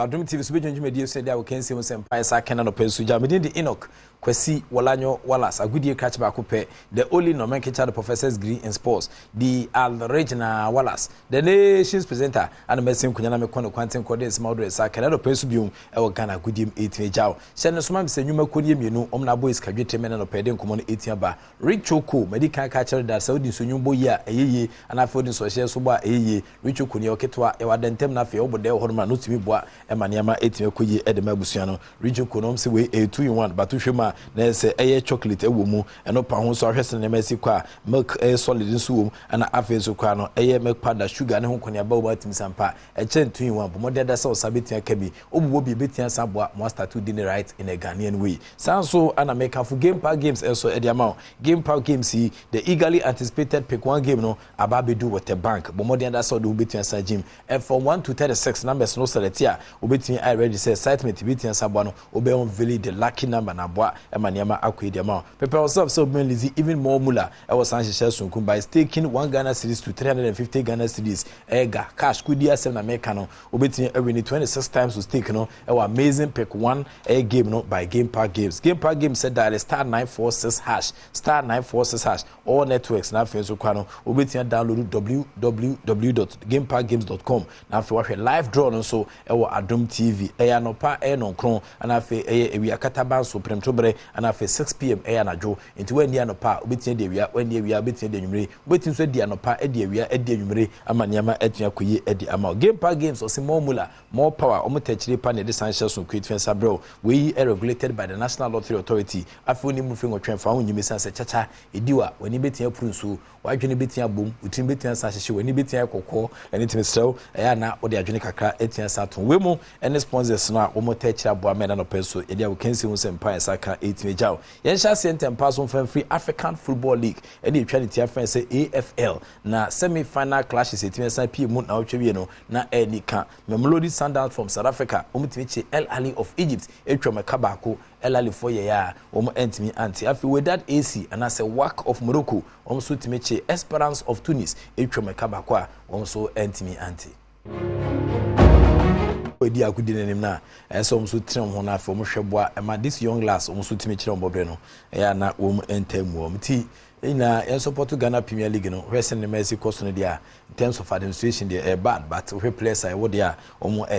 Adom TV so bejonju media so dia we can see some empire sa Kenya no pensu ja medin the Enoch Kwasi Wolanyo Wallace agudie catch back up the only nomenclature the professor's degree in sports the Regina Wallace the nation's presenter and mesim kunyana me kono kwanten coordinates mawdo sa Kenya no pensu bium e wo Ghana agudie 18 jaw se no soma se nwuma kodie mienu omna boys kadwete me no pede nkomo no 18 ba Richoko medical catcher that Saudi so nwumbo yi a eyeye ana afodi so hye so ba eyeye Richoko ne oketwa e wadentem na fe obode horma no timi boa e maniama etime koyi e de mabusua no Richoko no se we 2 in 1 but hwema na se eye chocolate e wo mu e no pa ho so ahwese ne masi kwa milk solid nso wo ana afi so kwa no eye milk powder sugar ne ho konia ba wo atim sampa e chen 2 in 1 bo modeda sa osabetia kabi obuwo bi betia saboa mo start to din right in a Ghanaian way sanso ana make for game park games also e dia game park games the eagerly anticipated pick one game no ababedu with the bank bo modeda sa do betia sa gym and from 1 to 36 numbers no select here obetin I ready say excitement betia saboa no obe on really the lucky number na boa maniama akwedi ama prepare yourself so mainly even more mula I was anxious sunkum by staking 1 Ghana cedis to 350 Ghana cedis ega cash kudi asem na make no obetini every 26 times to stake no amazing pick one game no by game park games said that star 946 hash star 946 hash all networks na fe so kwa no obetini download www.gameparkgames.com na fe wa live draw no so Adom TV no pa no kron na fe wi akata ban so premtobre and after 6 p.m. Anadjo into when the anopa betin de wia when the wia betin de nwumre betin so de anopa e de wia e de nwumre amaniama etua koyi e de ama game park games or more mula more power omotechire pa ne de sanctions on create fence abro we are regulated by the National Lottery Authority afuni mu fengo twemfa wonyimi sanse chacha ediwa wani betin aprusu wadwene betin abom utim betin sanhye wani betin akokọ anything so na ode adwene kakra etia saton we mu any sponsors na omotechire aboa me na no penso e dia we can see won empire saka 18 jaw yensha center pass on free African Football League and the trinity friends say AFL na semi final clashes etime san PM na otwe no na enika Mamelodi Sundowns from South Africa omutimeche El Ahly of Egypt etwa kabako El Ahly for ya entimi anti afi with that AC and as a work of Morocco so timeche Esperance of Tunis etwa kabako a so entimi anti odi akudi nenim na so so trim ho na fa mo hweboa ma this young lass so timi kire mbobre no na wo entamu ti ina en support Ghana Premier League no wrestling Messi cost no dia in terms of administration they bad but we players I would there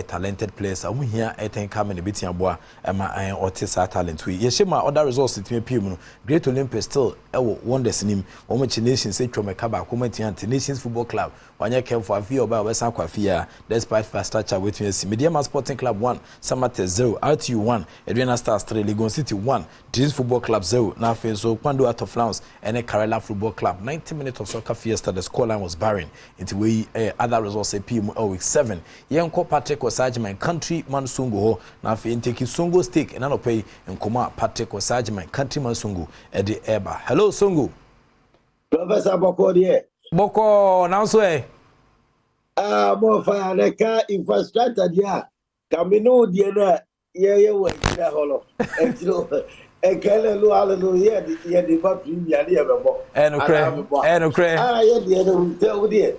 talented players am here ten come na betia boa ma an otisa talent we ye shema other results timi pim no Great Olympics still wonders nim omo nations say twomeka ba committee Nations Football Club wanya kem for afia oba wesa kwafia despite fast structure with me Media Sporting Club 1 Samate 0 RTU 1 Adriana Stars 3 Legon City 1 Dreams Football Club 0 na so Kwando out of Flowers and Kerala Football Club 90 minutes of soccer fiesta the scoreline was barren into we other results say PM week 7 Yenko Patrick Osajman country man sungu ho na fe intake sungu stake and no pay nkoma Patrick Osajman country man sungu e de eba hello sungu Professor Boko die Boko now so mo fa na ka infrastructure dia kamino die na ye we kira holo ekele lu hallelujah ye de ba premier ye bebo enokre ye de no te wo de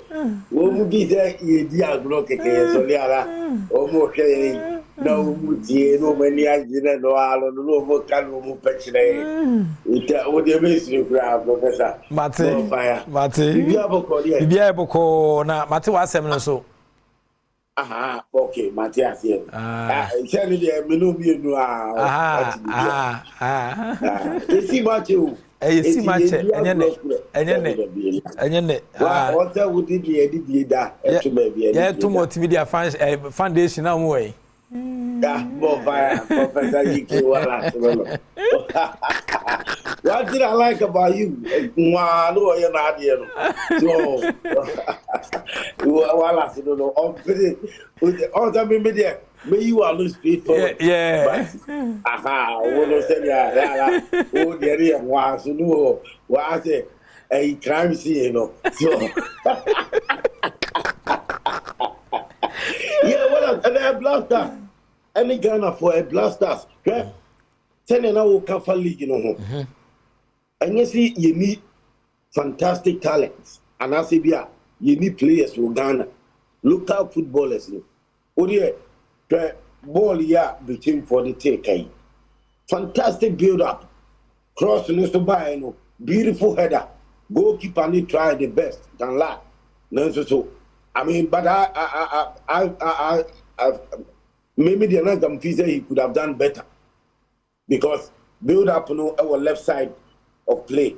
wo mu gi se ye di agro keke so le ara o mo ke na wo mu die no mani agina no alo no mo kan wo mu pechire ita wo de be sire kura professor mate bibia boko na mate wa asem no so aha okay Matthias here tell me the menu bienu esi machu esi machu enyene what would be da to be yeah to multimedia foundation na mo e more fire Professor Yiki wala what did I like about you no you na dey no so wala so no on the media may you are lose straight forward yeah wo no say ya o dey wa so no wa say a crime scene no so yeah well and a blaster any Ghana for a blasters okay tell na wo Kafa league no ho and you see you need fantastic talents and I say bia you need players for Ghana local footballers no odi ball here between for the take. Fantastic build up. Cross no by no beautiful header. Goalkeeper need try the best than that. No so. I mean, but I maybe the night I'm feeling he could have done better because build up our left side of play.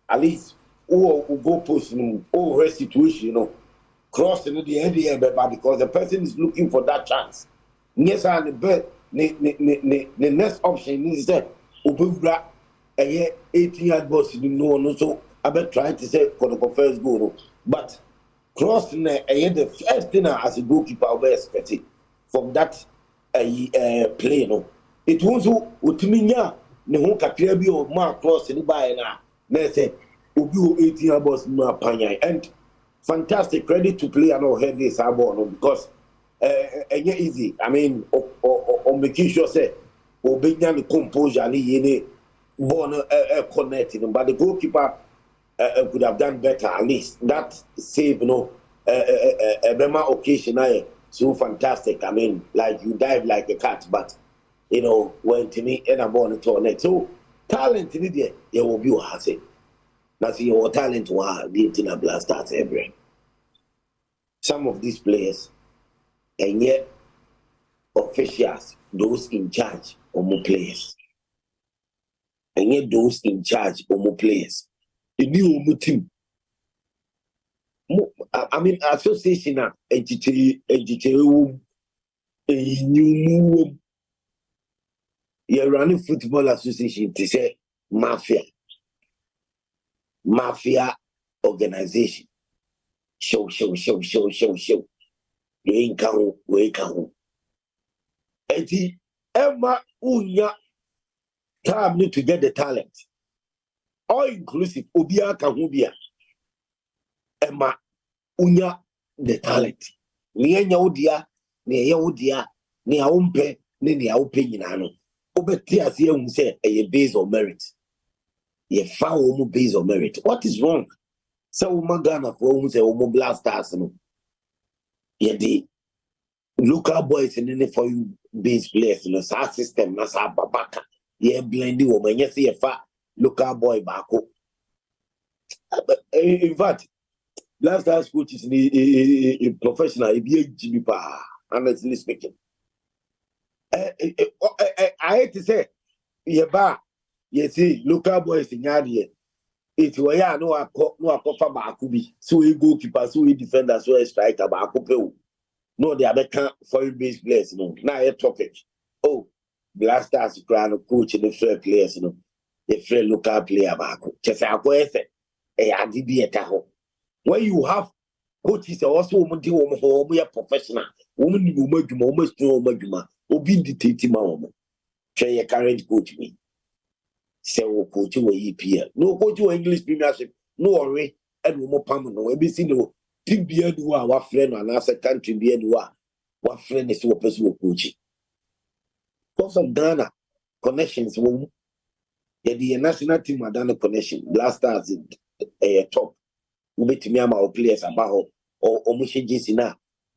At least who go post over situation, cross the head here because the person is looking for that chance. Yes, and the next option is that Ubura a 18-yard boss no so I bet try to say for the first goal. But cross the first thing as a goalkeeper we expect from that play it was utiminya ne ho kakra bi o ma cross ni by na say obi o 18 boss no apanya and fantastic credit to play and head this ball because easy. I mean on making sure say obenya the composure ni yene ball connecting but the goalkeeper could have done better at least that save Bema occasion so fantastic. I mean like you dive like a cat but when to me and I'm born to net so talent in there you will be what I say now see your talent the internal blasters every some of these players and yet officials those in charge of more players and yet those in charge of more players the new team. I mean, association you're running football association to say mafia organization. Show. You ain't count, we count. And Emma Unya time need to get the talent. All inclusive, Ubia Kahubia. Emma Unya the talent. Ni Udia, ni Udia, ni Aumpe, ni Aupe Yinano. Obetia say a base of merit. Ye foul base of merit. What is wrong? So Magana for whom say Omo Blasters. Ye the local boys in the for you base players in the SAR system, Nasa Babaka. Ye blending woman, yes, ye fat local boy bako. In fact, last time coach is a professional, a BHGB, honestly speaking. I hate to say, you see, local boys in Yadia. It's where no I cover Bakubi, so we goalkeeper, so we defender, so a striker, Bakupe. No, they are better foreign based players, Now a topic. Oh, Blasters crown coach in the fair players, the fair local player, Baku. Just a question. When you have coaches also woman professional, woman almost no obi dictate share your current coach me. Say coach EPL. No coach English Premiership, no worry, and more permanent. We see no team be our friend and our country be what friend is what person coaching. Because of Ghana connections, the national team are done connection. Blasters in top. We bet me our players about or Mushin na.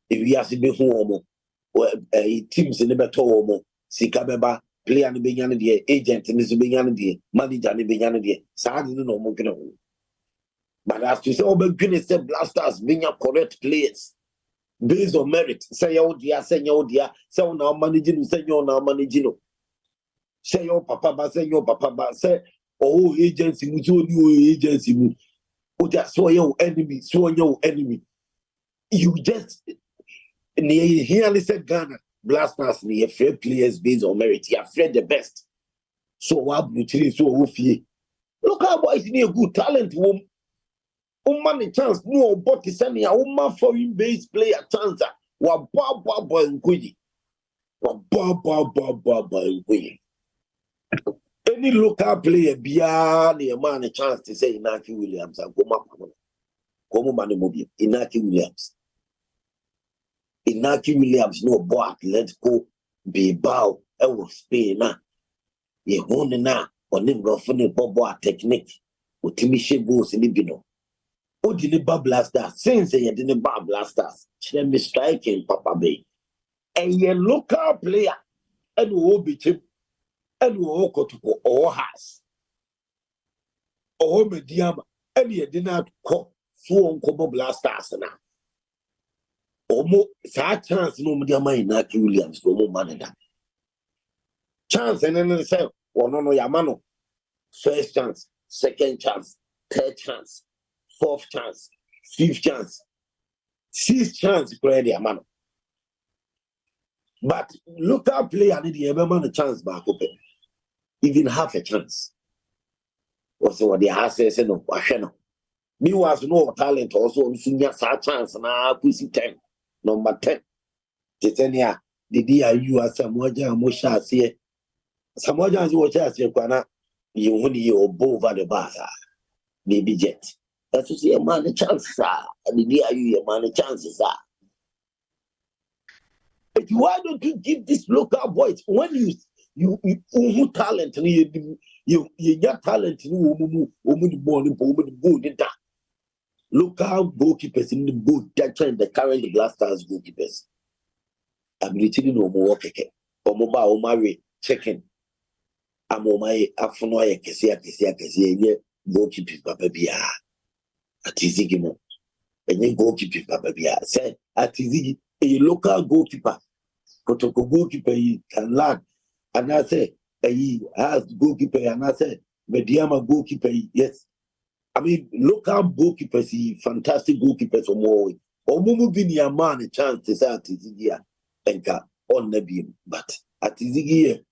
If we are to home teams in the better Sikabeba, player and the agent in the Benyana, manager and the Benyana, Sad no more. But as to say, goodness, Blasters being correct players based on merit. Say, oh dear, say, now managing, say, now managing. Say, your papa, say, oh, agency, new agency. So your enemy. You just here said Ghana Blasters near fair players based on merit. You afraid the best. So what blue so woofy. Look how boys near good talent woman. Man chance no but is any woman foreign based player chance. Wa boy and quiddy. Wa boy. Any local player beyond a man a chance to say Inaki Williams and Gomo Mani Mobile, Inaki Williams. Inaki Williams no boy let's go be bow Spain na ye hone na on him roughing bobo technique with Timisha goes in Libino. Oh, did the Blasters since they didn't bar blasters? Let me striking Papa Bay. a local player and will be cheap and will go to all has or medium and you did not call so uncommon blasters now. Almost that chance no medium in Williams no more money that chance and then say, oh no, Yamano. First chance, second chance, third chance, fourth chance, fifth chance, sixth chance, man. But local player need the man a chance back open. Even half a chance. Also, what the assets no, me was no talent also on senior chance na pussy 10, number 10. Titania, the dear you are some more jam, Mosha, see, some more jams you watch as you can. You only your over the bazaar, maybe jet. That's to see a man a chance, sir. And the day you a man a chances are. But why don't you give this local boys when you talent you got talent you born in local goalkeepers in the boat that train the current Black Stars goalkeepers. I'm returning no more keke or mobile marry checking. I'm on my afternoon. Kesi, goalkeeping papa bia. Atizigimo. And you goalkeeping papa bia. Say, Atizigi, a local goalkeeper. Protocol goalkeeper can learn. And I say, he has goalkeeper, and I say, Mediama goalkeeper, yes. I mean, local goalkeepers, fantastic goalkeepers or more. Or Mumu be a man a chance to say Atizigia and on the beam. But Atizigia.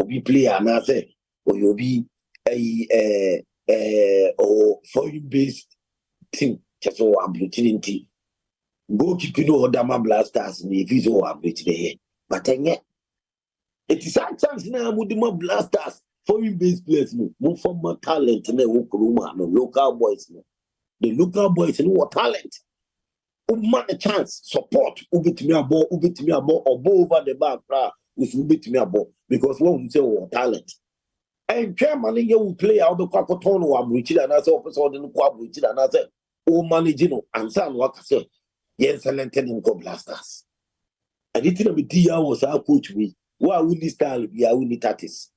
Be player and I say, or you'll be a or foreign based team, just so I'm opportunity. Go keep you Dama Blasters in the visual ability. But yet, it is a chance now with the more blasters, foreign based players, no former talent, and no local boys. The local boys and what talent. Man a chance, support, ubit me a ball, or over the back. With ubit me a ball because one will say talent. And German will play out the Cocoton or Richard and I saw episode in the Quab Richard and I said, oh, managing and son, what I said, yes, and then go blasters. And it didn't be Dia was our coach. We why would this style be our unitatis?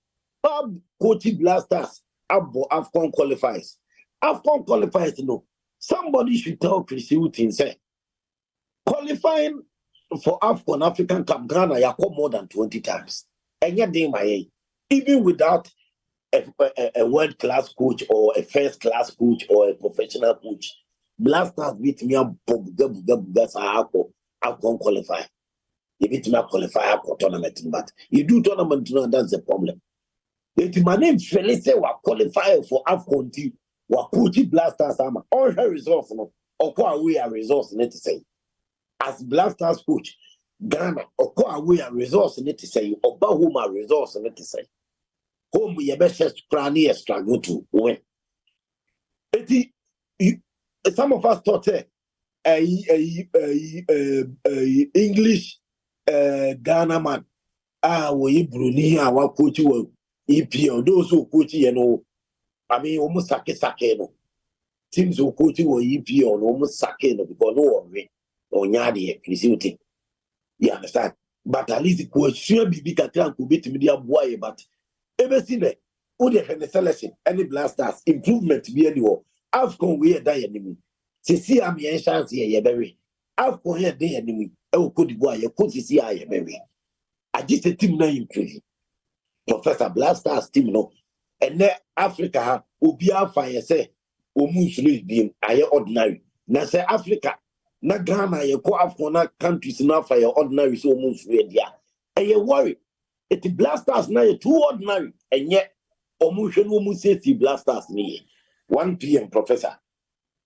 Bob coaching blasters, Abbo Afcon qualifies. Afcon qualifies, somebody should tell Chris Hilton, say, qualifying for Afcon African Cup Ghana, you come more than 20 times. And yet, even without a world-class coach or a first-class coach or a professional coach, Blasters beat me up, Afcon qualify. You beat me up qualify for tournament, but you do tournament, that's the problem. If my name Felice will qualify for Afcon team, will coach Blasters, all her results, or what we are results, need to say. As Blasters coach, Ghana, or what we are results, need to say, or whom our results, need to say. Home we best cranny struggle to win. Some of us thought English Ghana man. We Bruni, our coach will EPL, those who coach, I mean, almost sake no. Teams who coach will EPL, almost sake no, because no one or Nyadi, Christy. You understand? But at least the coach should be can beat media boy, but ever seen that? Who the selection, any blasters, improvement be anywhere. Afcon we die enemy. See, I'm your chance here, you berry. Afcon here, day enemy. Oh, could boy, you could see I berry. I just a team name pretty. Professor Blasters team no. And then Africa will be our fire say, Omusuli beam, I ordinary. Now say Africa, na Ghana, you go Afcon countries enough for your ordinary so Omusuli, yeah. And you worry. It's Blasters now, you're too ordinary. And yet, Omushan Omusesi Blasters me. 1 p.m. Professor.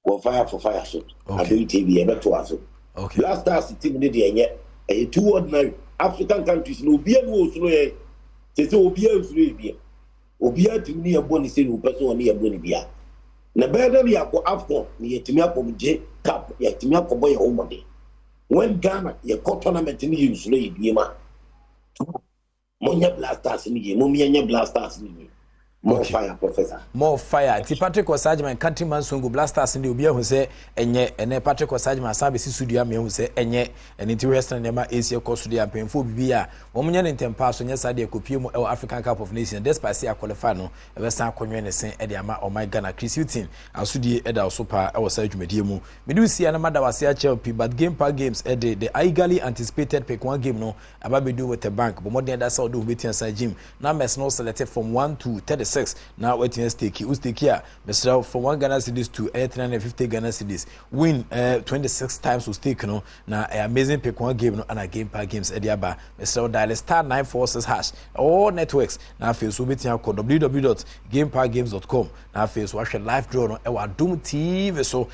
Well, fire for fire shoot. I do TV ever to us. Okay. Blasters team need and yet a two ordinary African countries no be no so eh. Say obia free be. Obia to me a bonus say no person on near bonibia. Na better ya ko Afcon ni yetimi akọ J Cup yetimi akọ boy homode. When Ghana ye co tournament ni use no be ma. Monya Blasters ni ye, mo mianya Blasters ni. more fire professor more fire ti Patrick Osajman countryman songo blasters ndi obi ehun se enye ene Patrick Osajman sabe si studio am ehun se enye ene ti western nema Asia coast dia penfo bibia wo munye ne ntempa so nya sade ekopie mu e African Cup of Nations despite ya qualify no e be san konwe ne sen e de ama o my Ghana Chris Hilton asudie e da so pa e wo sa dwumadie mu medu sia na madawase a Chelsea but game par games e the eagerly anticipated pick one game no aba be do with the bank but more than that so do betin sa gym na mess no selected from 1 to 36 now waiting stake here Mr. from 1 Ghana cedis to 350 Ghana cedis win 26 times with stake no na amazing pick one game no and a game par games ediaba Mr. dial star 946# all networks na face so betin call www.gamepargames.com na face watch live draw no e wa Adom TV so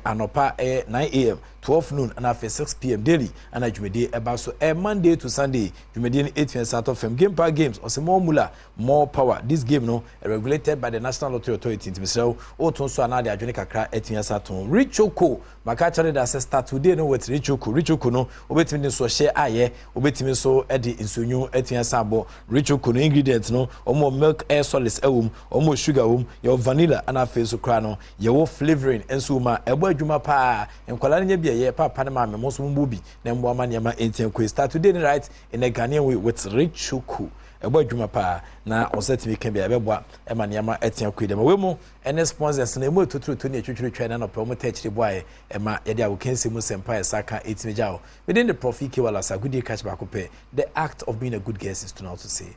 anopa 9 am 12 noon and after 6 p.m. daily and Jumede about so Monday to Sunday Jumede 8 p.m. start of Game Park Games or some more mula more power this game no regulated by the National Lottery Authority so oton so another adwene kakra 8 p.m. saton Richoko makachare da start today no with Richoko no obetimi so share aye obetimi so edi insonyu 8 p.m. sabo Richoko no ingredients no omo milk air solids ewum omo sugar wum your vanilla and after so kra no your flavoring enso ma ebo adwuma pa enkwala nya yeah, papa na mama most mbubi na mbo ama niama entian start today right in a Ghanaian way with Richuku ebo adwuma pa na onsetimi kan bia beboa e ma niama etian kwe dem we mu ene sponsors na emu tuturu to ne twetwe twa na no pe mo techiri boy e ma ye dia wo kense mu sempa e saka etimi jawo within the profit ke wala sa good day catch back up the act of being a good guest is to know to say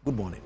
good morning.